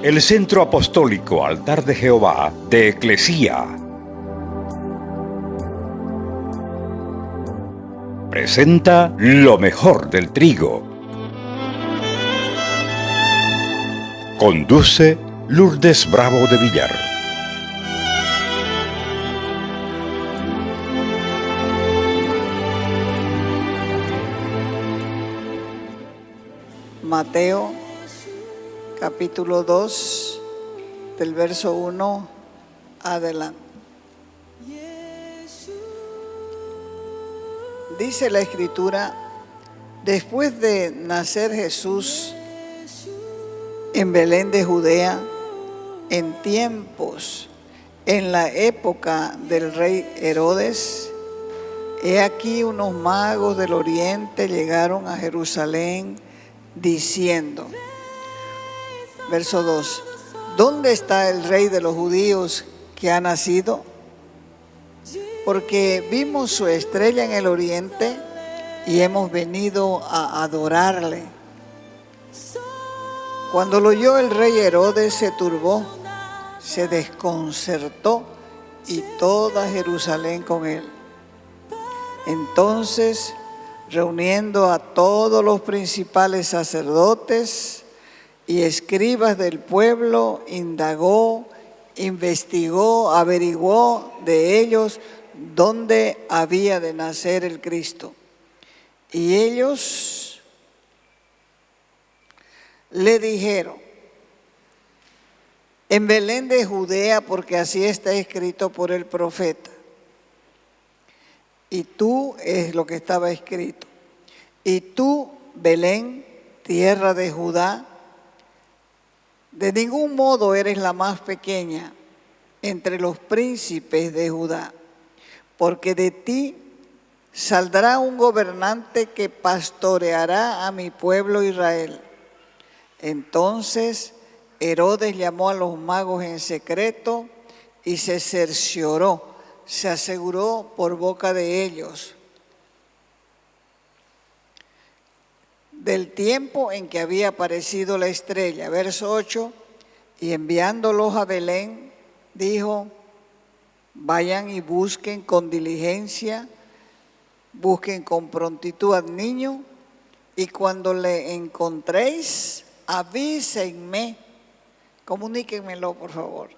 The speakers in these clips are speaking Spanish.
el Centro Apostólico Altar de Jehová de Eclesía presenta lo mejor del trigo. Conduce Lourdes Bravo de Villar. Mateo, capítulo 2, del verso 1 adelante. Dice la Escritura: después de nacer Jesús en Belén de Judea, en la época del rey Herodes, he aquí unos magos del oriente llegaron a Jerusalén diciendo, verso 2, ¿dónde está el rey de los judíos que ha nacido? Porque vimos su estrella en el oriente y hemos venido a adorarle. Cuando lo oyó el rey Herodes se turbó, se desconcertó y toda Jerusalén con él. Entonces, reuniendo a todos los principales sacerdotes y escribas del pueblo, indagó, investigó, averiguó de ellos dónde había de nacer el Cristo. Y ellos le dijeron: en Belén de Judea, porque así está escrito por el profeta. Y tú, es lo que estaba escrito, y tú, Belén, tierra de Judá, de ningún modo eres la más pequeña entre los príncipes de Judá, porque de ti saldrá un gobernante que pastoreará a mi pueblo Israel. Entonces Herodes llamó a los magos en secreto y se cercioró, se aseguró por boca de ellos del tiempo en que había aparecido la estrella. Verso 8, y enviándolos a Belén, dijo: vayan y busquen con diligencia, busquen con prontitud al niño, y cuando le encontréis, avísenme, comuníquenmelo por favor,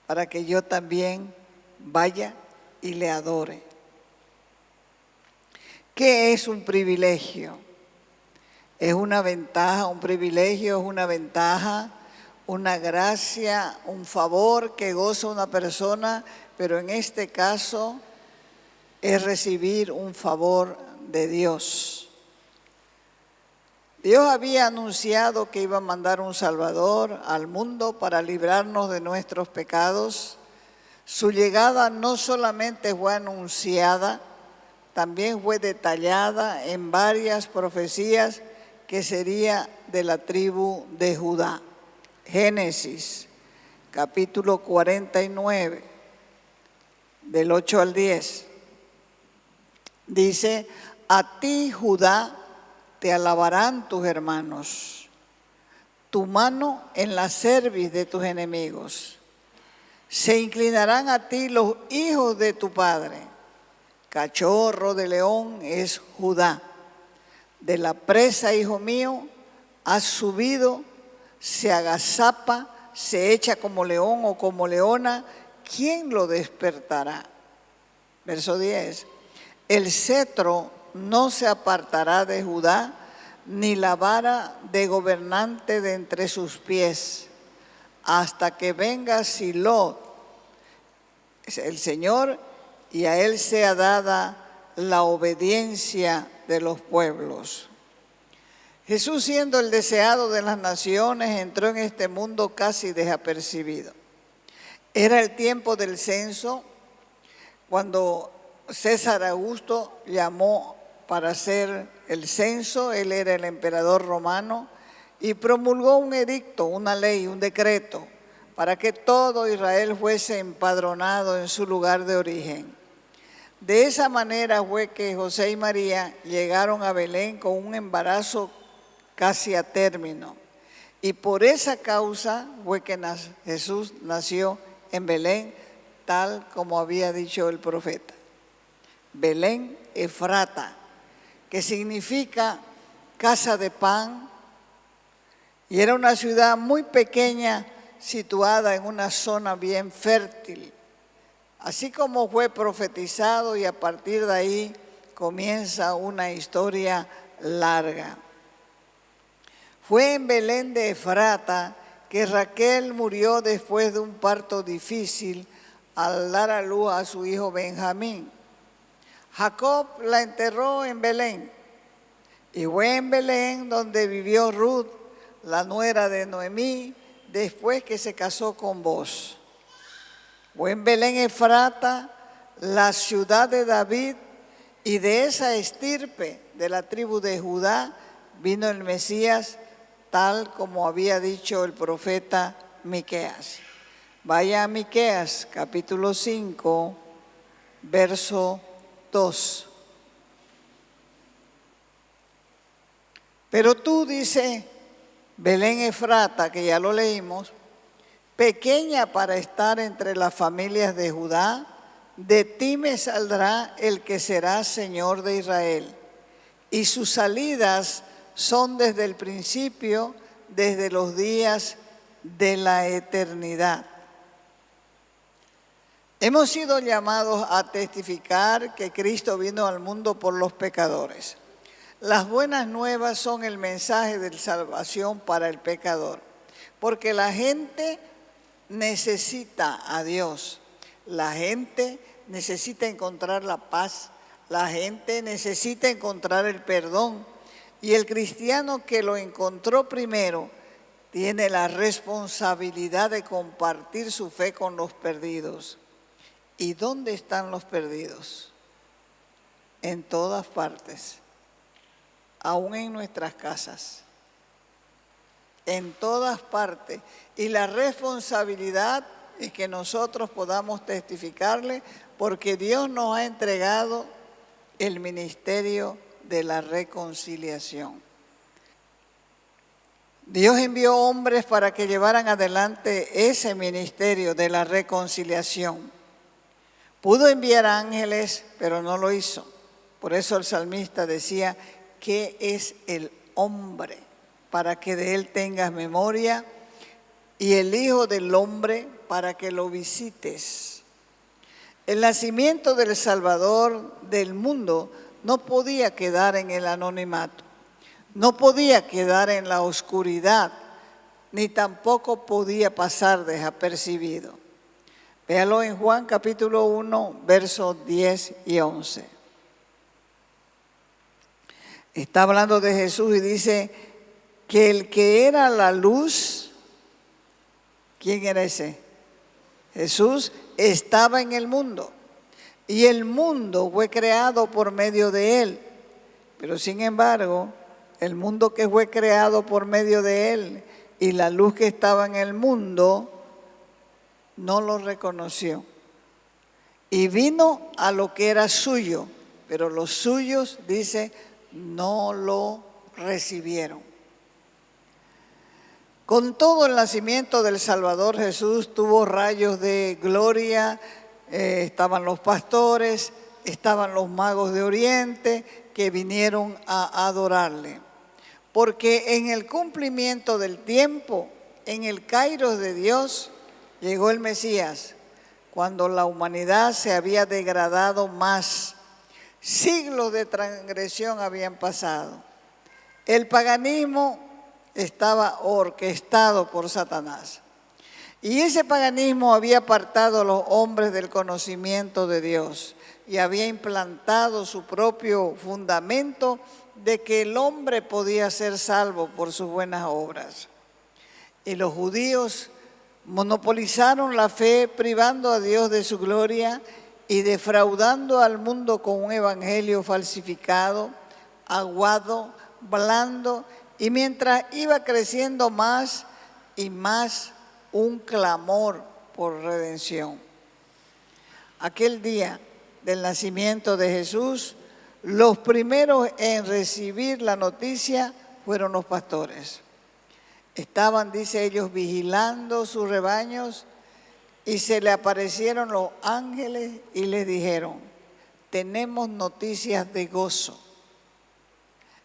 para que yo también vaya y le adore. ¿Qué es un privilegio? Es una ventaja, un privilegio es una ventaja, una gracia, un favor que goza una persona, pero en este caso es recibir un favor de Dios. Dios había anunciado que iba a mandar un Salvador al mundo para librarnos de nuestros pecados. Su llegada no solamente fue anunciada, también fue detallada en varias profecías que sería de la tribu de Judá. Génesis, capítulo 49, del 8 al 10. Dice: a ti, Judá, te alabarán tus hermanos, tu mano en la cerviz de tus enemigos. Se inclinarán a ti los hijos de tu padre. Cachorro de león es Judá. De la presa, hijo mío, has subido, se agazapa, se echa como león o como leona. ¿Quién lo despertará? Verso 10. El cetro no se apartará de Judá, ni la vara de gobernante de entre sus pies, hasta que venga Silo, el Señor, y a él sea dada la obediencia de los pueblos. Jesús, siendo el deseado de las naciones, entró en este mundo casi desapercibido. Era el tiempo del censo, cuando César Augusto llamó para hacer el censo. Él era el emperador romano y promulgó un edicto, una ley, un decreto, para que todo Israel fuese empadronado en su lugar de origen. De esa manera fue que José y María llegaron a Belén con un embarazo casi a término. Y por esa causa fue que Jesús nació en Belén, tal como había dicho el profeta. Belén Efrata, que significa casa de pan, y era una ciudad muy pequeña situada en una zona bien fértil. Así como fue profetizado, y a partir de ahí comienza una historia larga. Fue en Belén de Efrata que Raquel murió después de un parto difícil al dar a luz a su hijo Benjamín. Jacob la enterró en Belén, y fue en Belén donde vivió Ruth, la nuera de Noemí, después que se casó con Boz. Fue en Belén Efrata, la ciudad de David, y de esa estirpe de la tribu de Judá vino el Mesías, tal como había dicho el profeta Miqueas. Vaya a Miqueas, capítulo 5, verso 2. Pero tú, dice Belén Efrata, que ya lo leímos, pequeña para estar entre las familias de Judá, de ti me saldrá el que será Señor de Israel, y sus salidas son desde el principio, desde los días de la eternidad. Hemos sido llamados a testificar que Cristo vino al mundo por los pecadores. Las buenas nuevas son el mensaje de salvación para el pecador, porque la gente necesita a Dios, la gente necesita encontrar la paz, la gente necesita encontrar el perdón, y el cristiano que lo encontró primero tiene la responsabilidad de compartir su fe con los perdidos. ¿Y dónde están los perdidos? En todas partes, aún en nuestras casas, en todas partes. Y la responsabilidad es que nosotros podamos testificarle, porque Dios nos ha entregado el ministerio de la reconciliación. Dios envió hombres para que llevaran adelante ese ministerio de la reconciliación. Pudo enviar ángeles, pero no lo hizo. Por eso el salmista decía: ¿qué es el hombre para que de él tengas memoria? Y el Hijo del Hombre para que lo visites. El nacimiento del Salvador del mundo no podía quedar en el anonimato, no podía quedar en la oscuridad, ni tampoco podía pasar desapercibido. Véalo en Juan capítulo 1, versos 10 y 11. Está hablando de Jesús y dice que el que era la luz, ¿quién era ese? Jesús estaba en el mundo, y el mundo fue creado por medio de él. Pero sin embargo, el mundo que fue creado por medio de él y la luz que estaba en el mundo no lo reconoció. Y vino a lo que era suyo, pero los suyos, dice, no lo recibieron. Con todo el nacimiento del Salvador, Jesús tuvo rayos de gloria. Estaban los pastores, estaban los magos de Oriente que vinieron a adorarle. Porque en el cumplimiento del tiempo, en el kairos de Dios, llegó el Mesías, cuando la humanidad se había degradado más. Siglos de transgresión habían pasado. El paganismo estaba orquestado por Satanás. Y ese paganismo había apartado a los hombres del conocimiento de Dios y había implantado su propio fundamento de que el hombre podía ser salvo por sus buenas obras. Y los judíos monopolizaron la fe, privando a Dios de su gloria y defraudando al mundo con un evangelio falsificado, aguado, blando, y mientras iba creciendo más y más un clamor por redención. Aquel día del nacimiento de Jesús, los primeros en recibir la noticia fueron los pastores. Estaban, dice ellos, vigilando sus rebaños y se le aparecieron los ángeles y les dijeron: tenemos noticias de gozo.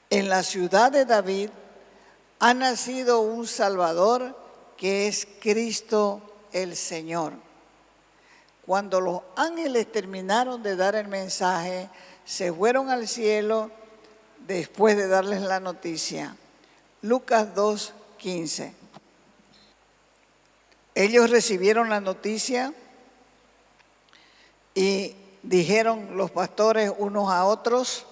En la ciudad de David ha nacido un Salvador que es Cristo el Señor. Cuando los ángeles terminaron de dar el mensaje, se fueron al cielo después de darles la noticia. Lucas 2:15. Ellos recibieron la noticia y dijeron los pastores unos a otros: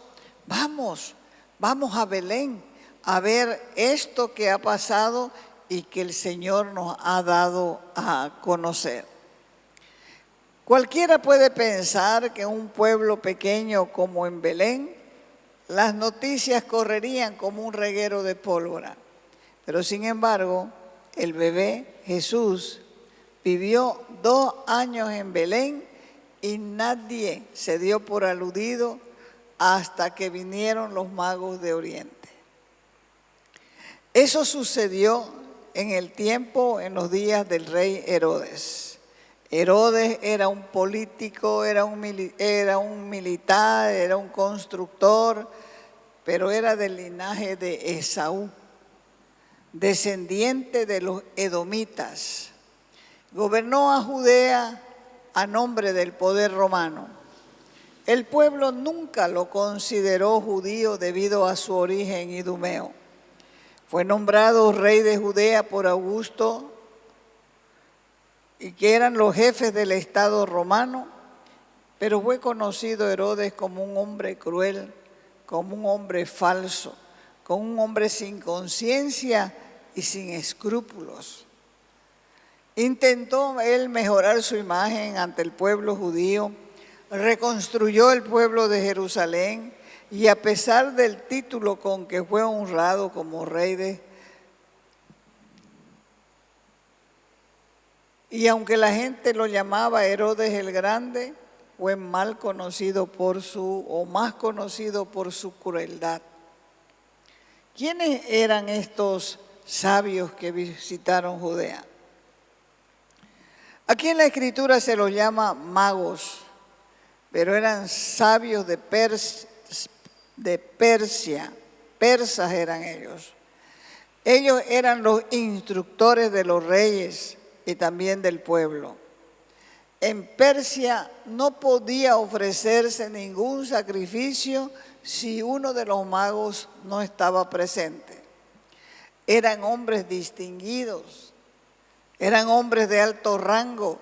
vamos a Belén a ver esto que ha pasado y que el Señor nos ha dado a conocer. Cualquiera puede pensar que en un pueblo pequeño como en Belén, las noticias correrían como un reguero de pólvora. Pero sin embargo, el bebé Jesús vivió 2 años en Belén y nadie se dio por aludido hasta que vinieron los magos de Oriente. Eso sucedió en los días del rey Herodes. Herodes era un político, era un militar, era un constructor, pero era del linaje de Esaú, descendiente de los edomitas. Gobernó a Judea a nombre del poder romano. El pueblo nunca lo consideró judío debido a su origen idumeo. Fue nombrado rey de Judea por Augusto, y que eran los jefes del Estado romano, pero fue conocido Herodes como un hombre cruel, como un hombre falso, como un hombre sin conciencia y sin escrúpulos. Intentó él mejorar su imagen ante el pueblo judío, reconstruyó el pueblo de Jerusalén y a pesar del título con que fue honrado como rey y aunque la gente lo llamaba Herodes el Grande, fue más conocido por su crueldad. ¿Quiénes eran estos sabios que visitaron Judea? Aquí en la Escritura se los llama magos, pero eran sabios de Persia, persas eran ellos. Ellos eran los instructores de los reyes y también del pueblo. En Persia no podía ofrecerse ningún sacrificio si uno de los magos no estaba presente. Eran hombres distinguidos, eran hombres de alto rango,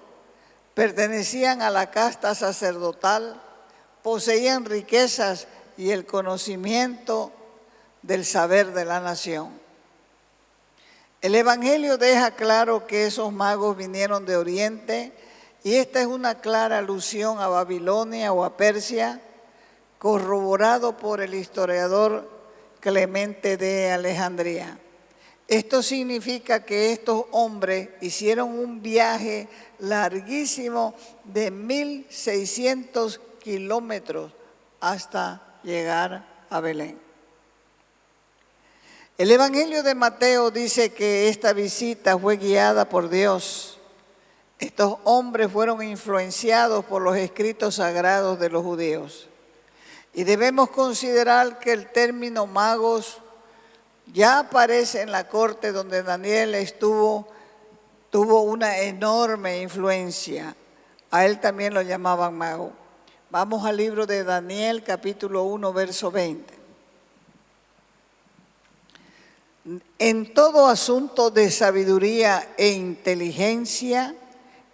pertenecían a la casta sacerdotal, poseían riquezas y el conocimiento del saber de la nación. El Evangelio deja claro que esos magos vinieron de Oriente y esta es una clara alusión a Babilonia o a Persia, corroborado por el historiador Clemente de Alejandría. Esto significa que estos hombres hicieron un viaje larguísimo de 1.600 kilómetros hasta llegar a Belén. El Evangelio de Mateo dice que esta visita fue guiada por Dios. Estos hombres fueron influenciados por los escritos sagrados de los judíos. Y debemos considerar que el término magos ya aparece en la corte donde Daniel tuvo una enorme influencia. A él también lo llamaban mago. Vamos al libro de Daniel, capítulo 1, verso 20. En todo asunto de sabiduría e inteligencia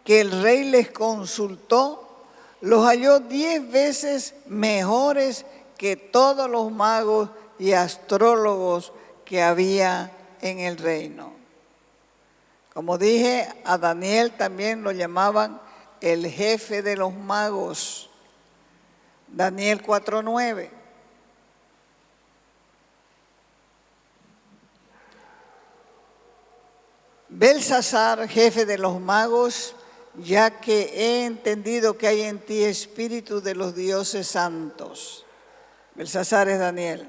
que el rey les consultó, los halló 10 veces mejores que todos los magos y astrólogos que había en el reino. Como dije, a Daniel también lo llamaban el jefe de los magos. Daniel 4:9. Belsasar, jefe de los magos, ya que he entendido que hay en ti espíritu de los dioses santos. Belsasar es Daniel.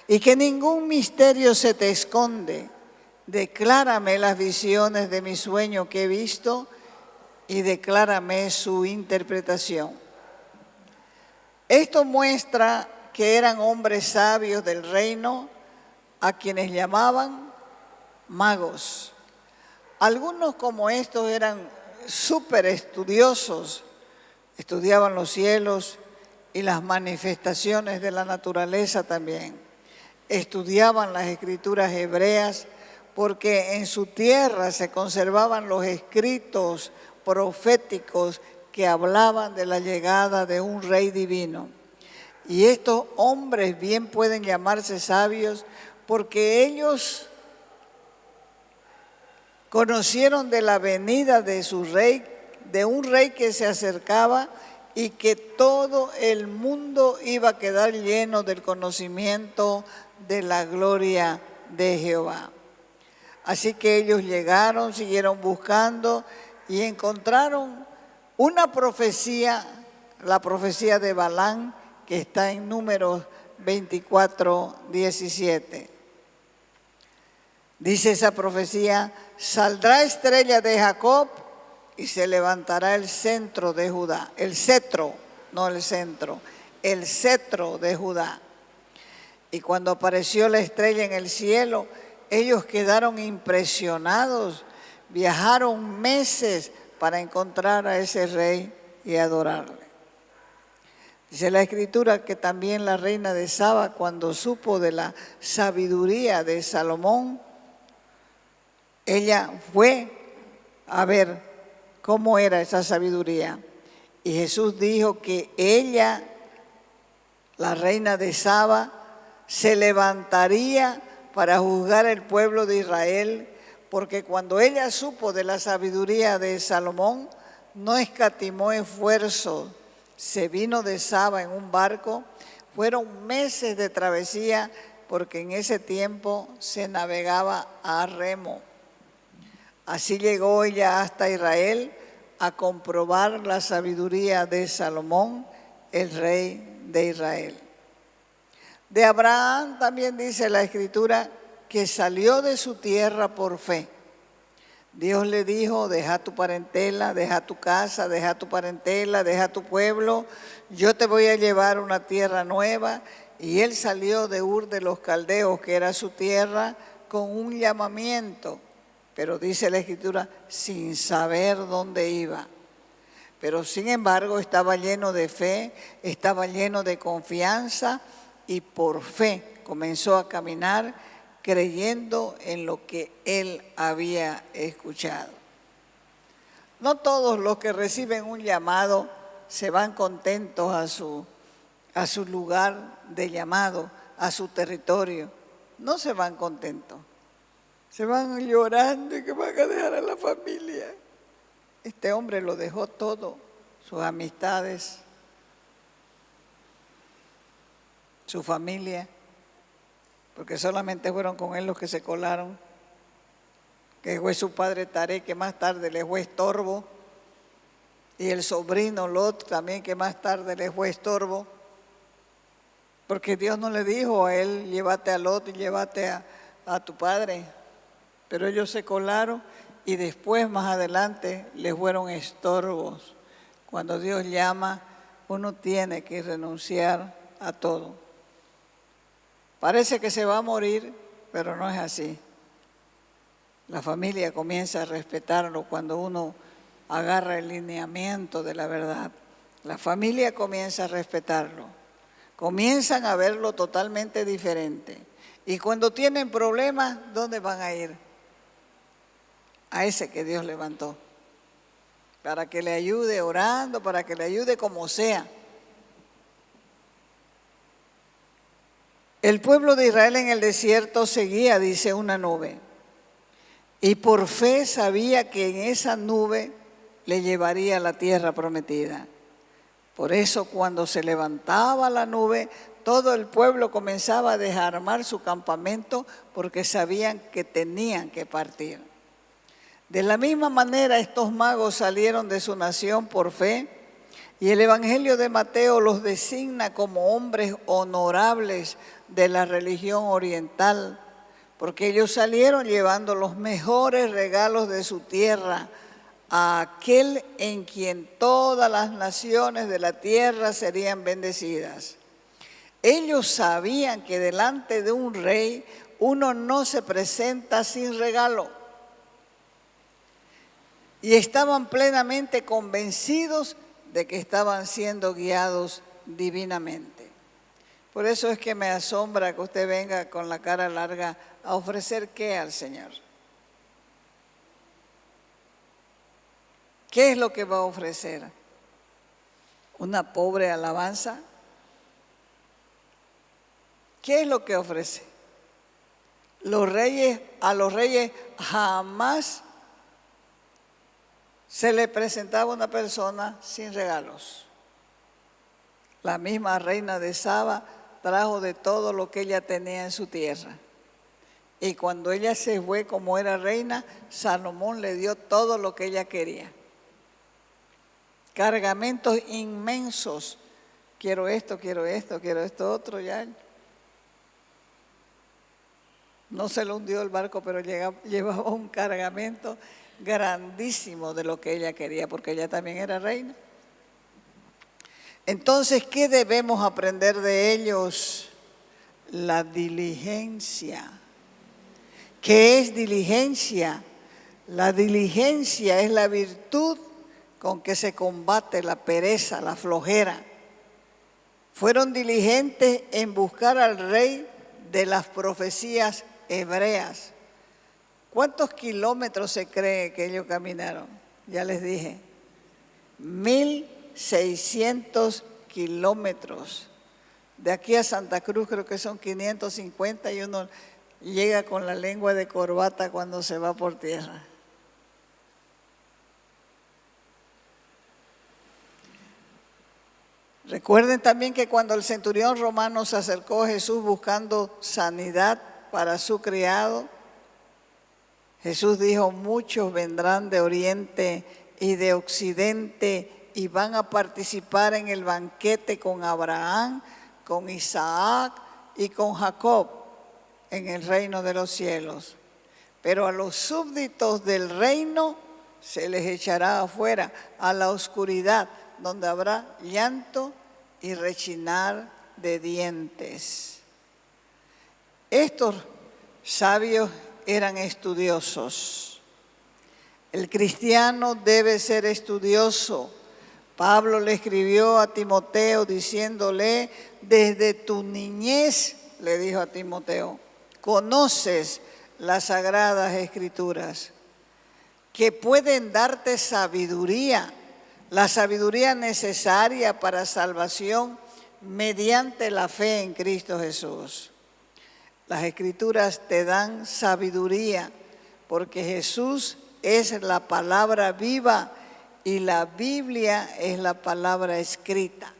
Y que ningún misterio se te esconde, declárame las visiones de mi sueño que he visto y declárame su interpretación. Esto muestra que eran hombres sabios del reino, a quienes llamaban magos. Algunos como estos eran súper estudiosos, estudiaban los cielos y las manifestaciones de la naturaleza también. Estudiaban las escrituras hebreas porque en su tierra se conservaban los escritos proféticos que hablaban de la llegada de un rey divino. Y estos hombres bien pueden llamarse sabios porque ellos conocieron de la venida de su rey, de un rey que se acercaba y que todo el mundo iba a quedar lleno del conocimiento de la gloria de Jehová. Así que ellos llegaron, siguieron buscando y encontraron una profecía, la profecía de Balaam, que está en Números 24:17. Dice esa profecía: saldrá estrella de Jacob y se levantará el centro de Judá. El cetro, no el centro, el cetro de Judá. Y cuando apareció la estrella en el cielo, ellos quedaron impresionados. Viajaron meses para encontrar a ese rey y adorarle. Dice la Escritura que también la reina de Saba, cuando supo de la sabiduría de Salomón, ella fue a ver cómo era esa sabiduría. Y Jesús dijo que ella, la reina de Saba, se levantaría para juzgar el pueblo de Israel, porque cuando ella supo de la sabiduría de Salomón, no escatimó esfuerzo. Se vino de Saba en un barco. Fueron meses de travesía porque en ese tiempo se navegaba a remo. Así llegó ella hasta Israel a comprobar la sabiduría de Salomón, el rey de Israel. De Abraham también dice la Escritura que salió de su tierra por fe. Dios le dijo: deja tu parentela, deja tu casa, deja tu parentela, deja tu pueblo, yo te voy a llevar a una tierra nueva. Y él salió de Ur de los Caldeos, que era su tierra, con un llamamiento, pero dice la Escritura, sin saber dónde iba. Pero sin embargo estaba lleno de fe, estaba lleno de confianza y por fe comenzó a caminar, creyendo en lo que él había escuchado. No todos los que reciben un llamado se van contentos a su lugar de llamado, a su territorio. No se van contentos. Se van llorando y que van a dejar a la familia. Este hombre lo dejó todo, sus amistades, su familia, porque solamente fueron con él los que se colaron, que fue su padre Taré, que más tarde le fue estorbo, y el sobrino Lot también, que más tarde le fue estorbo, porque Dios no le dijo a él, llévate a Lot y llévate a tu padre, pero ellos se colaron y después, más adelante, les fueron estorbos. Cuando Dios llama, uno tiene que renunciar a todo. Parece que se va a morir, pero no es así. La familia comienza a respetarlo cuando uno agarra el lineamiento de la verdad. La familia comienza a respetarlo. Comienzan a verlo totalmente diferente. Y cuando tienen problemas, ¿dónde van a ir? A ese que Dios levantó. Para que le ayude orando, para que le ayude como sea. El pueblo de Israel en el desierto seguía, dice, una nube. Y por fe sabía que en esa nube le llevaría a la tierra prometida. Por eso cuando se levantaba la nube, todo el pueblo comenzaba a desarmar su campamento porque sabían que tenían que partir. De la misma manera estos magos salieron de su nación por fe y el Evangelio de Mateo los designa como hombres honorables de la religión oriental porque ellos salieron llevando los mejores regalos de su tierra a aquel en quien todas las naciones de la tierra serían bendecidas. Ellos sabían que delante de un rey uno no se presenta sin regalo. Y estaban plenamente convencidos de que estaban siendo guiados divinamente. Por eso es que me asombra que usted venga con la cara larga a ofrecer ¿qué al Señor? ¿Qué es lo que va a ofrecer? ¿Una pobre alabanza? ¿Qué es lo que ofrece? A los reyes jamás se le presentaba una persona sin regalos. La misma reina de Saba trajo de todo lo que ella tenía en su tierra. Y cuando ella se fue como era reina, Salomón le dio todo lo que ella quería. Cargamentos inmensos. Quiero esto, quiero esto, quiero esto otro. Ya. No se le hundió el barco, pero llevaba un cargamento grandísimo de lo que ella quería, porque ella también era reina. Entonces, ¿qué debemos aprender de ellos? La diligencia. ¿Qué es diligencia? La diligencia es la virtud con que se combate la pereza, la flojera. Fueron diligentes en buscar al rey de las profecías hebreas. ¿Cuántos kilómetros se cree que ellos caminaron? Ya les dije, 1.600 kilómetros. De aquí a Santa Cruz creo que son 550 y uno llega con la lengua de corbata cuando se va por tierra. Recuerden también que cuando el centurión romano se acercó a Jesús buscando sanidad para su criado, Jesús dijo, muchos vendrán de oriente y de occidente y van a participar en el banquete con Abraham, con Isaac y con Jacob en el reino de los cielos. Pero a los súbditos del reino se les echará afuera, a la oscuridad, donde habrá llanto y rechinar de dientes. Estos sabios eran estudiosos. El cristiano debe ser estudioso. Pablo le escribió a Timoteo diciéndole, desde tu niñez, le dijo a Timoteo, conoces las sagradas escrituras, que pueden darte sabiduría, la sabiduría necesaria para salvación mediante la fe en Cristo Jesús. Las escrituras te dan sabiduría porque Jesús es la palabra viva y la Biblia es la palabra escrita.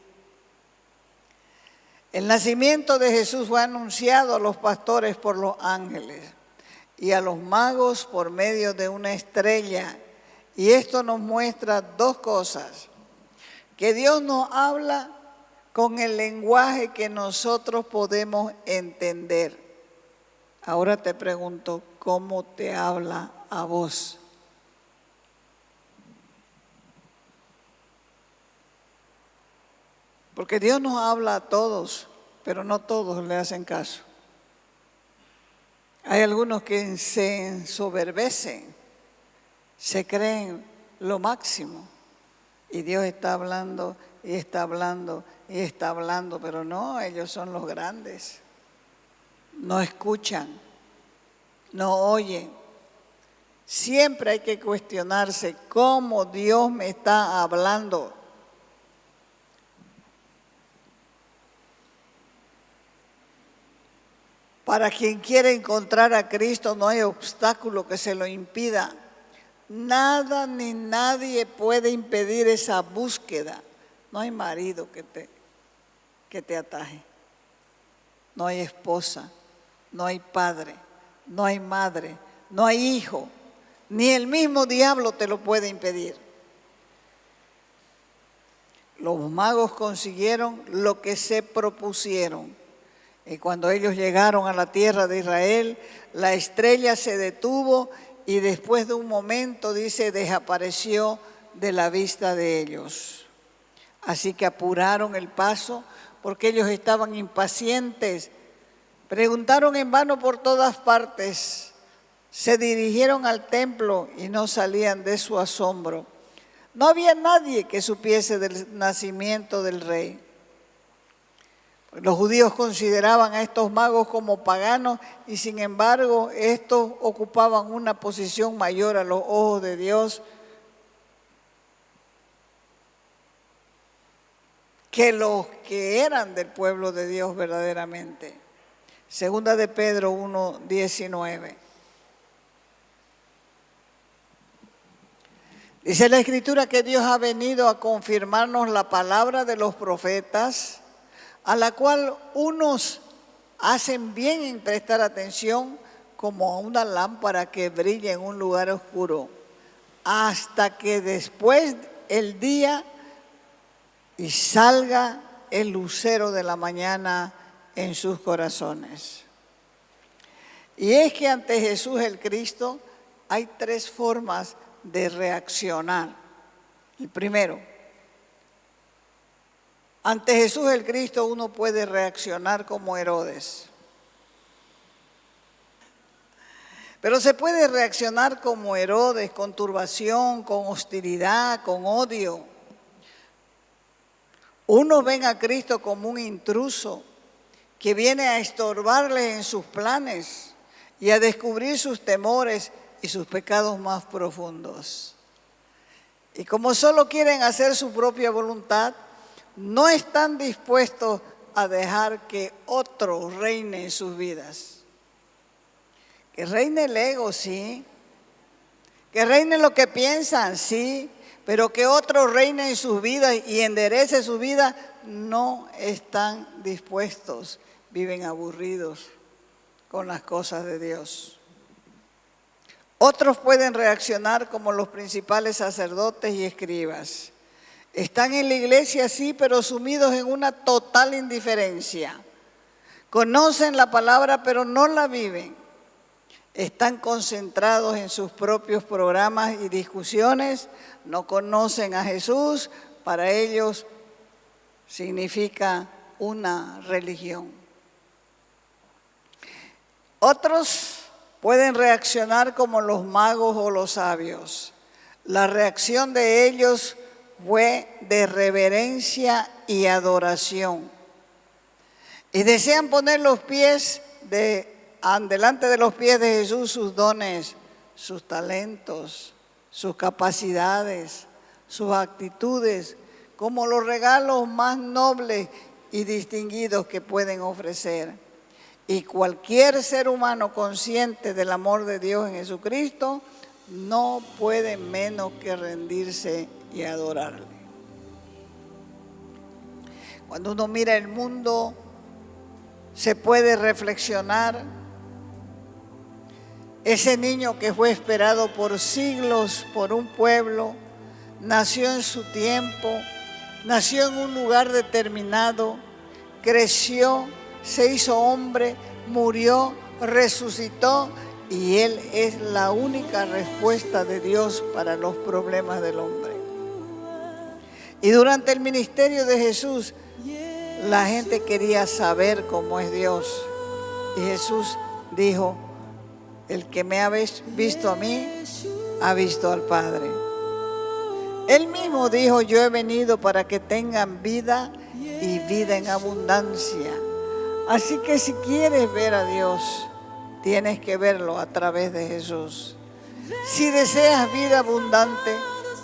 El nacimiento de Jesús fue anunciado a los pastores por los ángeles y a los magos por medio de una estrella. Y esto nos muestra dos cosas: que Dios nos habla con el lenguaje que nosotros podemos entender. Ahora te pregunto, ¿cómo te habla a vos? Porque Dios nos habla a todos, pero no todos le hacen caso. Hay algunos que se ensoberbecen, se creen lo máximo. Y Dios está hablando, y está hablando, y está hablando, pero no, ellos son los grandes. No escuchan, no oyen. Siempre hay que cuestionarse cómo Dios me está hablando. Para quien quiere encontrar a Cristo no hay obstáculo que se lo impida. Nada ni nadie puede impedir esa búsqueda. No hay marido que te ataje. No hay esposa, no hay padre, no hay madre, no hay hijo. Ni el mismo diablo te lo puede impedir. Los magos consiguieron lo que se propusieron. Y cuando ellos llegaron a la tierra de Israel, la estrella se detuvo y después de un momento, dice, desapareció de la vista de ellos. Así que apuraron el paso porque ellos estaban impacientes. Preguntaron en vano por todas partes. Se dirigieron al templo y no salían de su asombro. No había nadie que supiese del nacimiento del rey. Los judíos consideraban a estos magos como paganos y sin embargo estos ocupaban una posición mayor a los ojos de Dios que los que eran del pueblo de Dios verdaderamente. Segunda de Pedro 1:19. Dice la Escritura que Dios ha venido a confirmarnos la palabra de los profetas, a la cual unos hacen bien en prestar atención como a una lámpara que brilla en un lugar oscuro, hasta que después el día y salga el lucero de la mañana en sus corazones. Y es que ante Jesús el Cristo hay tres formas de reaccionar. El primero, ante Jesús el Cristo uno puede reaccionar como Herodes. Pero se puede reaccionar como Herodes, con turbación, con hostilidad, con odio. Unos ven a Cristo como un intruso que viene a estorbarles en sus planes y a descubrir sus temores y sus pecados más profundos. Y como solo quieren hacer su propia voluntad, no están dispuestos a dejar que otro reine en sus vidas. Que reine el ego, sí. Que reine lo que piensan, sí. Pero que otro reine en sus vidas y enderece su vida, no están dispuestos. Viven aburridos con las cosas de Dios. Otros pueden reaccionar como los principales sacerdotes y escribas. Están en la iglesia, sí, pero sumidos en una total indiferencia. Conocen la palabra, pero no la viven. Están concentrados en sus propios programas y discusiones. No conocen a Jesús. Para ellos significa una religión. Otros pueden reaccionar como los magos o los sabios. La reacción de ellos fue de reverencia y adoración. Y desean poner los pies delante de los pies de Jesús sus dones, sus talentos, sus capacidades, sus actitudes, como los regalos más nobles y distinguidos que pueden ofrecer. Y cualquier ser humano consciente del amor de Dios en Jesucristo no puede menos que rendirse y adorarle. Cuando uno mira el mundo, se puede reflexionar. Ese niño que fue esperado por siglos por un pueblo, nació en su tiempo, nació en un lugar determinado, creció, se hizo hombre, murió, resucitó y Él es la única respuesta de Dios para los problemas del hombre. Y durante el ministerio de Jesús, la gente quería saber cómo es Dios. Y Jesús dijo, el que me ha visto a mí, ha visto al Padre. Él mismo dijo, yo he venido para que tengan vida y vida en abundancia. Así que si quieres ver a Dios, tienes que verlo a través de Jesús. Si deseas vida abundante,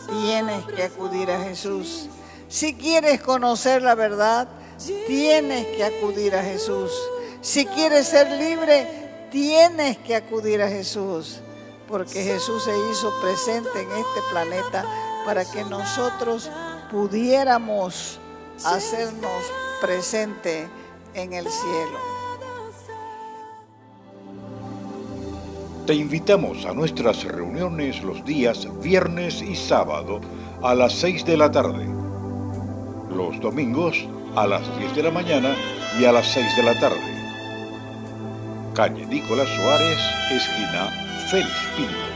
tienes que acudir a Jesús. Si quieres conocer la verdad, tienes que acudir a Jesús. Si quieres ser libre, tienes que acudir a Jesús. Porque Jesús se hizo presente en este planeta para que nosotros pudiéramos hacernos presente en el cielo. Te invitamos a nuestras reuniones los días viernes y sábado a las 6 de la tarde. Los domingos a las 10 de la mañana y a las 6 de la tarde. calle Nicolás Suárez, esquina Félix Pinto.